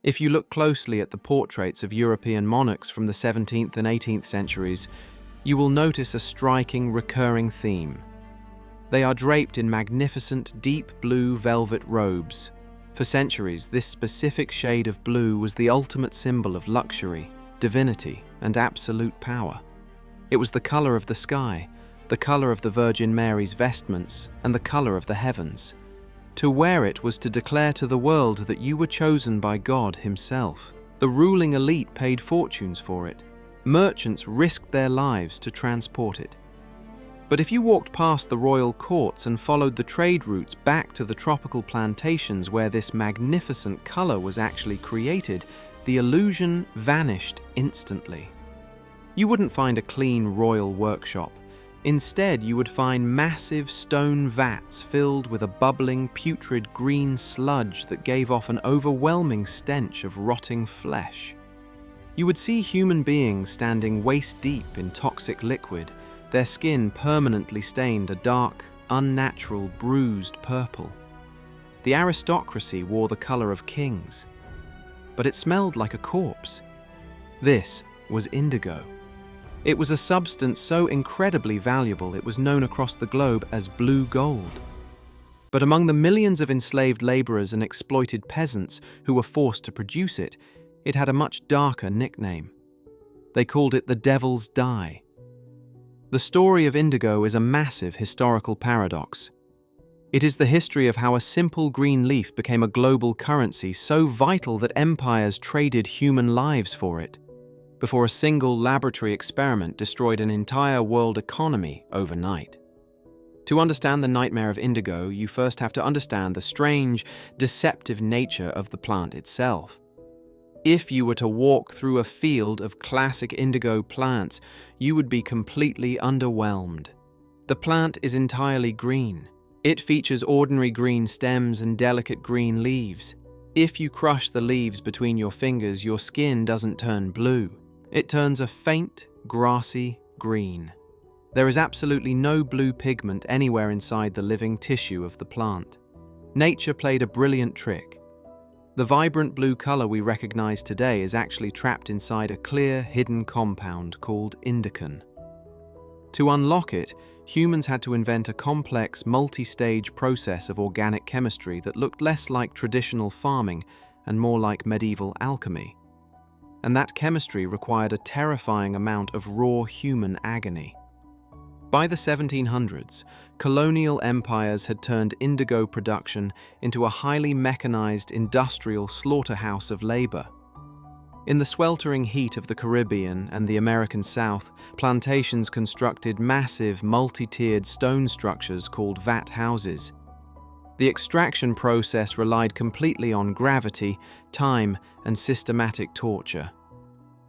If you look closely at the portraits of European monarchs from the 17th and 18th centuries, you will notice a striking recurring theme. They are draped in magnificent deep blue velvet robes. For centuries, this specific shade of blue was the ultimate symbol of luxury, divinity, and absolute power. It was the color of the sky, the color of the Virgin Mary's vestments, and the color of the heavens. To wear it was to declare to the world that you were chosen by God Himself. The ruling elite paid fortunes for it. Merchants risked their lives to transport it. But if you walked past the royal courts and followed the trade routes back to the tropical plantations where this magnificent color was actually created, the illusion vanished instantly. You wouldn't find a clean royal workshop. Instead, you would find massive stone vats filled with a bubbling, putrid green sludge that gave off an overwhelming stench of rotting flesh. You would see human beings standing waist-deep in toxic liquid, their skin permanently stained a dark, unnatural, bruised purple. The aristocracy wore the color of kings, but it smelled like a corpse. This was indigo. It was a substance so incredibly valuable it was known across the globe as blue gold. But among the millions of enslaved laborers and exploited peasants who were forced to produce it, it had a much darker nickname. They called it the devil's dye. The story of indigo is a massive historical paradox. It is the history of how a simple green leaf became a global currency so vital that empires traded human lives for it, before a single laboratory experiment destroyed an entire world economy overnight. To understand the nightmare of indigo, you first have to understand the strange, deceptive nature of the plant itself. If you were to walk through a field of classic indigo plants, you would be completely underwhelmed. The plant is entirely green. It features ordinary green stems and delicate green leaves. If you crush the leaves between your fingers, your skin doesn't turn blue. It turns a faint, grassy green. There is absolutely no blue pigment anywhere inside the living tissue of the plant. Nature played a brilliant trick. The vibrant blue color we recognize today is actually trapped inside a clear, hidden compound called indican. To unlock it, humans had to invent a complex, multi-stage process of organic chemistry that looked less like traditional farming and more like medieval alchemy. And that chemistry required a terrifying amount of raw human agony. By the 1700s, colonial empires had turned indigo production into a highly mechanized industrial slaughterhouse of labor. In the sweltering heat of the Caribbean and the American South, plantations constructed massive, multi-tiered stone structures called vat houses. The extraction process relied completely on gravity, time, and systematic torture.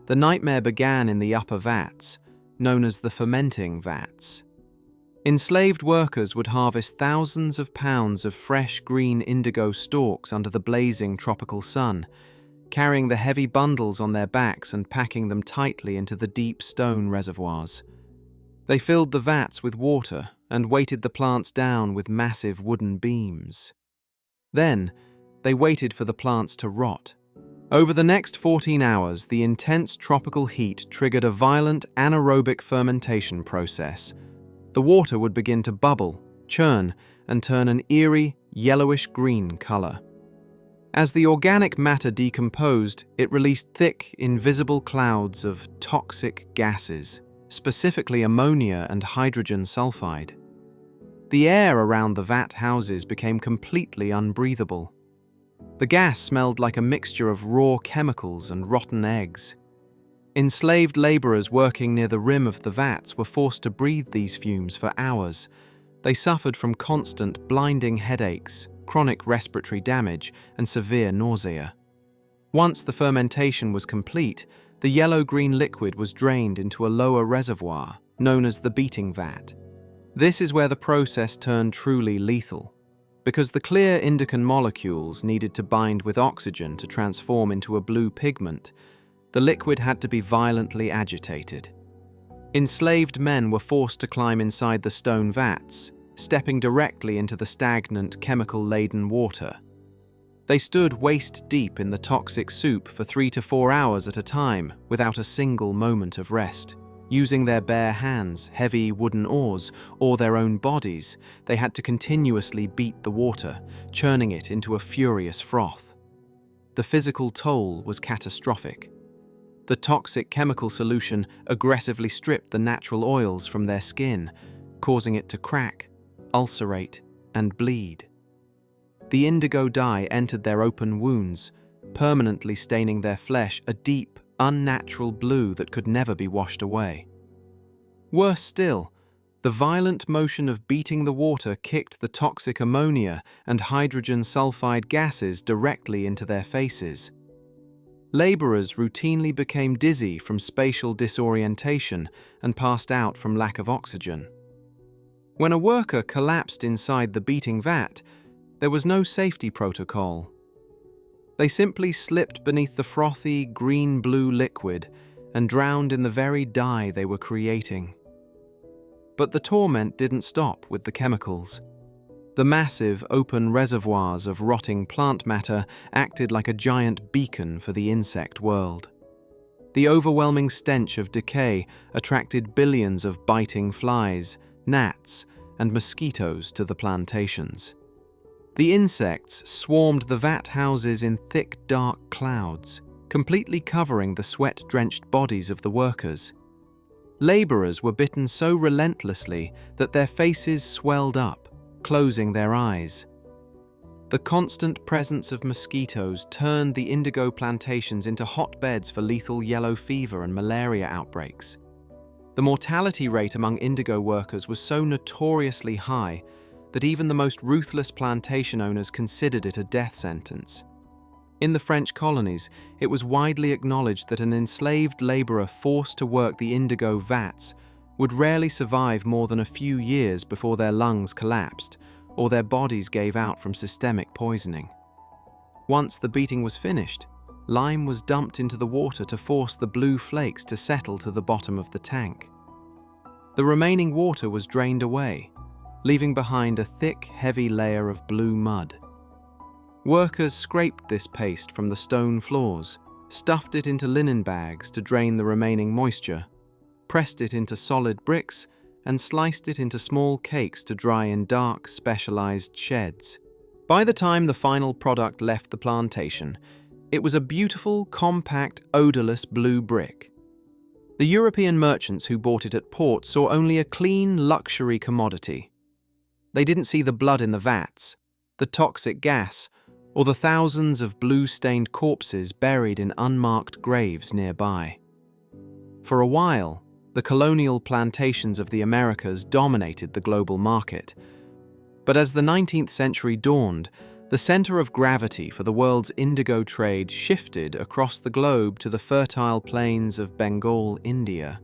The nightmare began in the upper vats, known as the fermenting vats. Enslaved workers would harvest thousands of pounds of fresh green indigo stalks under the blazing tropical sun, carrying the heavy bundles on their backs and packing them tightly into the deep stone reservoirs. They filled the vats with water and weighted the plants down with massive wooden beams. Then, they waited for the plants to rot. Over the next 14 hours, the intense tropical heat triggered a violent anaerobic fermentation process. The water would begin to bubble, churn, and turn an eerie, yellowish-green color. As the organic matter decomposed, it released thick, invisible clouds of toxic gases, specifically ammonia and hydrogen sulfide. The air around the vat houses became completely unbreathable. The gas smelled like a mixture of raw chemicals and rotten eggs. Enslaved laborers working near the rim of the vats were forced to breathe these fumes for hours. They suffered from constant, blinding headaches, chronic respiratory damage, and severe nausea. Once the fermentation was complete, the yellow-green liquid was drained into a lower reservoir, known as the beating vat. This is where the process turned truly lethal. Because the clear indican molecules needed to bind with oxygen to transform into a blue pigment, the liquid had to be violently agitated. Enslaved men were forced to climb inside the stone vats, stepping directly into the stagnant, chemical-laden water. They stood waist-deep in the toxic soup for 3 to 4 hours at a time without a single moment of rest. Using their bare hands, heavy wooden oars, or their own bodies, they had to continuously beat the water, churning it into a furious froth. The physical toll was catastrophic. The toxic chemical solution aggressively stripped the natural oils from their skin, causing it to crack, ulcerate, and bleed. The indigo dye entered their open wounds, permanently staining their flesh a deep, unnatural blue that could never be washed away. Worse still, the violent motion of beating the water kicked the toxic ammonia and hydrogen sulfide gases directly into their faces. Laborers routinely became dizzy from spatial disorientation and passed out from lack of oxygen. When a worker collapsed inside the beating vat, there was no safety protocol. They simply slipped beneath the frothy green-blue liquid and drowned in the very dye they were creating. But the torment didn't stop with the chemicals. The massive open reservoirs of rotting plant matter acted like a giant beacon for the insect world. The overwhelming stench of decay attracted billions of biting flies, gnats, and mosquitoes to the plantations. The insects swarmed the vat houses in thick, dark clouds, completely covering the sweat-drenched bodies of the workers. Laborers were bitten so relentlessly that their faces swelled up, closing their eyes. The constant presence of mosquitoes turned the indigo plantations into hotbeds for lethal yellow fever and malaria outbreaks. The mortality rate among indigo workers was so notoriously high that even the most ruthless plantation owners considered it a death sentence. In the French colonies, it was widely acknowledged that an enslaved laborer forced to work the indigo vats would rarely survive more than a few years before their lungs collapsed or their bodies gave out from systemic poisoning. Once the beating was finished, lime was dumped into the water to force the blue flakes to settle to the bottom of the tank. The remaining water was drained away, leaving behind a thick, heavy layer of blue mud. Workers scraped this paste from the stone floors, stuffed it into linen bags to drain the remaining moisture, pressed it into solid bricks, and sliced it into small cakes to dry in dark, specialized sheds. By the time the final product left the plantation, it was a beautiful, compact, odorless blue brick. The European merchants who bought it at port saw only a clean, luxury commodity. They didn't see the blood in the vats, the toxic gas, or the thousands of blue-stained corpses buried in unmarked graves nearby. For a while, the colonial plantations of the Americas dominated the global market. But as the 19th century dawned, the center of gravity for the world's indigo trade shifted across the globe to the fertile plains of Bengal, India.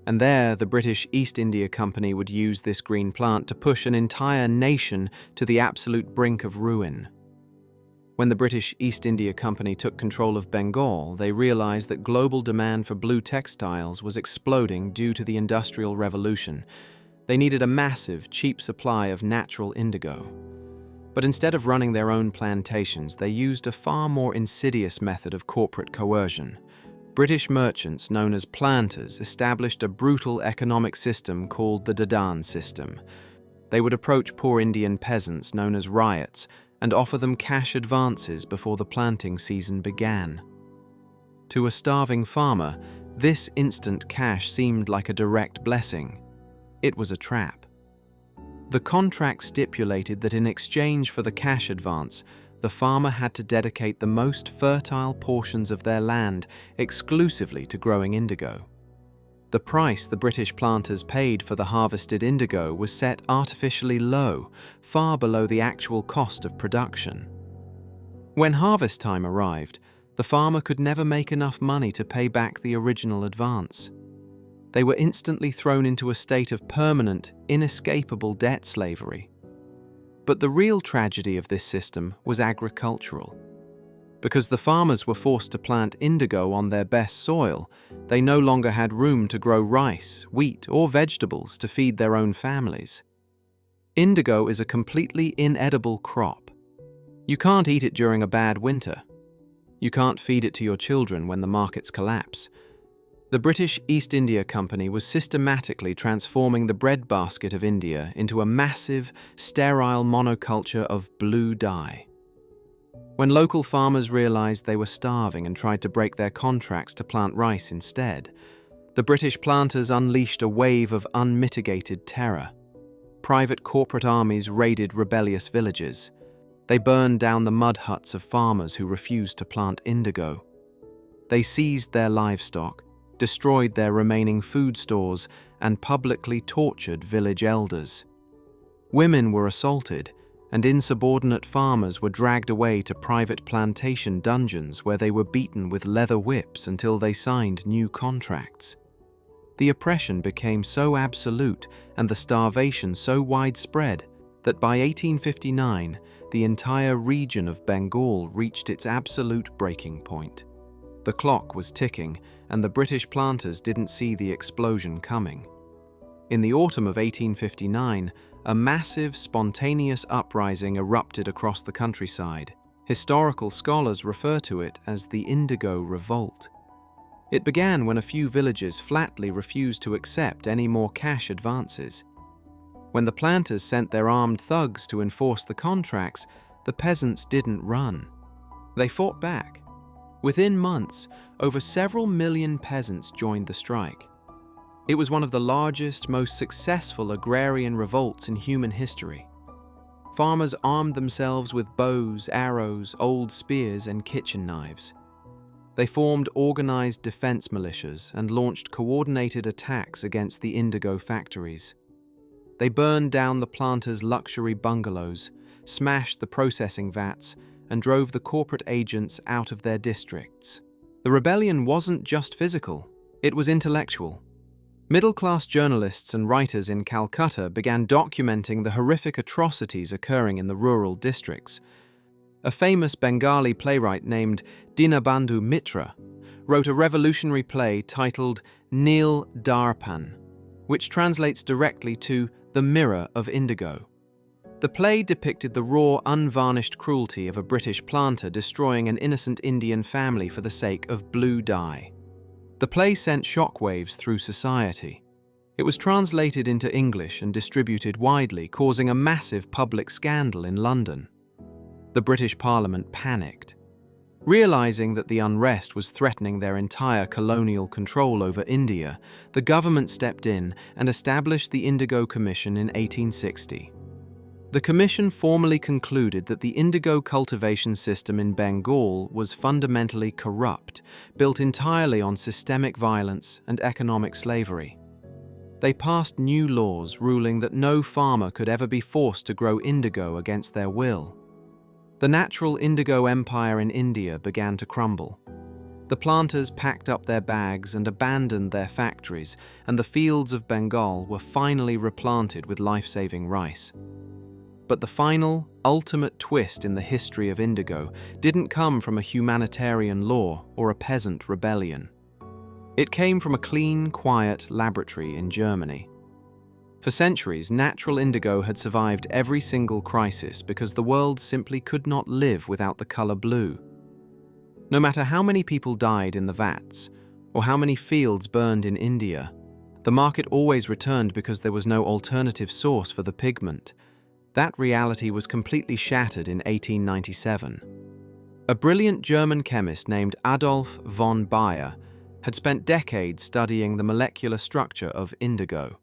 And there, the British East India Company would use this green plant to push an entire nation to the absolute brink of ruin. When the British East India Company took control of Bengal, they realized that global demand for blue textiles was exploding due to the Industrial Revolution. They needed a massive, cheap supply of natural indigo. But instead of running their own plantations, they used a far more insidious method of corporate coercion. British merchants, known as planters, established a brutal economic system called the Dadan system. They would approach poor Indian peasants, known as ryots, and offer them cash advances before the planting season began. To a starving farmer, this instant cash seemed like a direct blessing. It was a trap. The contract stipulated that in exchange for the cash advance, the farmer had to dedicate the most fertile portions of their land exclusively to growing indigo. The price the British planters paid for the harvested indigo was set artificially low, far below the actual cost of production. When harvest time arrived, the farmer could never make enough money to pay back the original advance. They were instantly thrown into a state of permanent, inescapable debt slavery. But the real tragedy of this system was agricultural. Because the farmers were forced to plant indigo on their best soil, they no longer had room to grow rice, wheat, or vegetables to feed their own families. Indigo is a completely inedible crop. You can't eat it during a bad winter. You can't feed it to your children when the markets collapse. The British East India Company was systematically transforming the breadbasket of India into a massive, sterile monoculture of blue dye. When local farmers realized they were starving and tried to break their contracts to plant rice instead, the British planters unleashed a wave of unmitigated terror. Private corporate armies raided rebellious villages. They burned down the mud huts of farmers who refused to plant indigo. They seized their livestock, destroyed their remaining food stores, and publicly tortured village elders. Women were assaulted, and insubordinate farmers were dragged away to private plantation dungeons where they were beaten with leather whips until they signed new contracts. The oppression became so absolute and the starvation so widespread that by 1859, the entire region of Bengal reached its absolute breaking point. The clock was ticking, and the British planters didn't see the explosion coming. In the autumn of 1859, a massive, spontaneous uprising erupted across the countryside. Historical scholars refer to it as the Indigo Revolt. It began when a few villages flatly refused to accept any more cash advances. When the planters sent their armed thugs to enforce the contracts, the peasants didn't run. They fought back. Within months, over several million peasants joined the strike. It was one of the largest, most successful agrarian revolts in human history. Farmers armed themselves with bows, arrows, old spears, and kitchen knives. They formed organized defense militias and launched coordinated attacks against the indigo factories. They burned down the planters' luxury bungalows, smashed the processing vats, and drove the corporate agents out of their districts. The rebellion wasn't just physical, it was intellectual. Middle-class journalists and writers in Calcutta began documenting the horrific atrocities occurring in the rural districts. A famous Bengali playwright named Dinabandhu Mitra wrote a revolutionary play titled Neel Darpan, which translates directly to The Mirror of Indigo. The play depicted the raw, unvarnished cruelty of a British planter destroying an innocent Indian family for the sake of blue dye. The play sent shockwaves through society. It was translated into English and distributed widely, causing a massive public scandal in London. The British Parliament panicked. Realizing that the unrest was threatening their entire colonial control over India, the government stepped in and established the Indigo Commission in 1860. The commission formally concluded that the indigo cultivation system in Bengal was fundamentally corrupt, built entirely on systemic violence and economic slavery. They passed new laws ruling that no farmer could ever be forced to grow indigo against their will. The natural indigo empire in India began to crumble. The planters packed up their bags and abandoned their factories, and the fields of Bengal were finally replanted with life-saving rice. But the final, ultimate twist in the history of indigo didn't come from a humanitarian law or a peasant rebellion. It came from a clean, quiet laboratory in Germany. For centuries, natural indigo had survived every single crisis because the world simply could not live without the color blue. No matter how many people died in the vats, or how many fields burned in India, the market always returned because there was no alternative source for the pigment. That reality was completely shattered in 1897. A brilliant German chemist named Adolf von Baeyer had spent decades studying the molecular structure of indigo.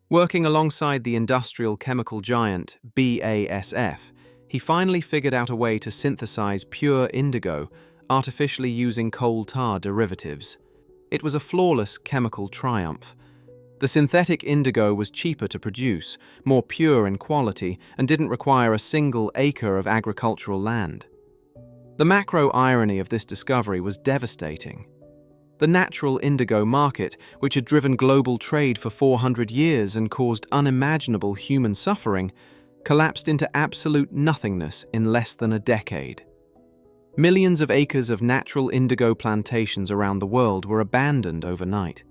Working alongside the industrial chemical giant BASF, he finally figured out a way to synthesize pure indigo, artificially using coal tar derivatives. It was a flawless chemical triumph. The synthetic indigo was cheaper to produce, more pure in quality, and didn't require a single acre of agricultural land. The macro irony of this discovery was devastating. The natural indigo market, which had driven global trade for 400 years and caused unimaginable human suffering, collapsed into absolute nothingness in less than a decade. Millions of acres of natural indigo plantations around the world were abandoned overnight.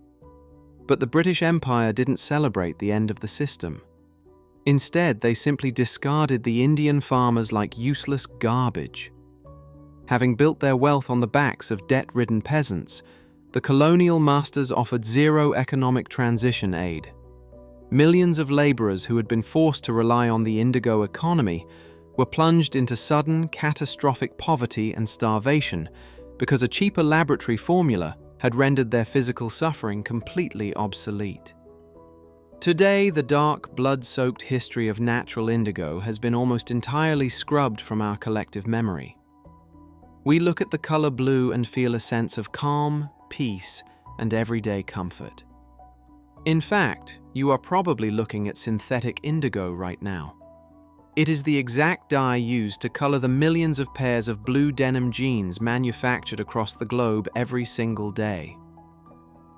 But the British Empire didn't celebrate the end of the system. Instead, they simply discarded the Indian farmers like useless garbage. Having built their wealth on the backs of debt-ridden peasants, the colonial masters offered zero economic transition aid. Millions of laborers who had been forced to rely on the Indigo economy were plunged into sudden, catastrophic poverty and starvation because a cheaper laboratory formula had rendered their physical suffering completely obsolete. Today, the dark, blood-soaked history of natural indigo has been almost entirely scrubbed from our collective memory. We look at the color blue and feel a sense of calm, peace, and everyday comfort. In fact, you are probably looking at synthetic indigo right now. It is the exact dye used to color the millions of pairs of blue denim jeans manufactured across the globe every single day.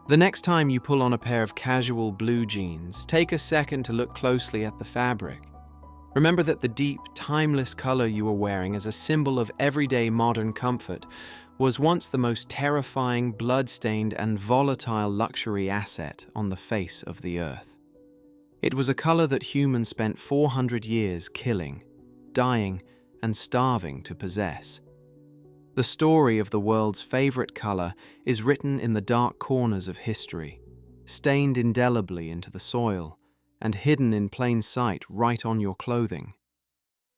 The next time you pull on a pair of casual blue jeans, take a second to look closely at the fabric. Remember that the deep, timeless color you are wearing as a symbol of everyday modern comfort was once the most terrifying, blood-stained, and volatile luxury asset on the face of the earth. It was a color that humans spent 400 years killing, dying, and starving to possess. The story of the world's favorite color is written in the dark corners of history, stained indelibly into the soil, and hidden in plain sight right on your clothing.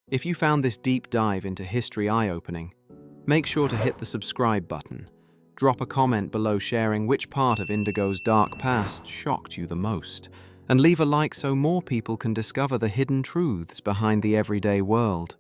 If you found this deep dive into history eye-opening, make sure to hit the subscribe button, drop a comment below sharing which part of Indigo's dark past shocked you the most, and leave a like so more people can discover the hidden truths behind the everyday world.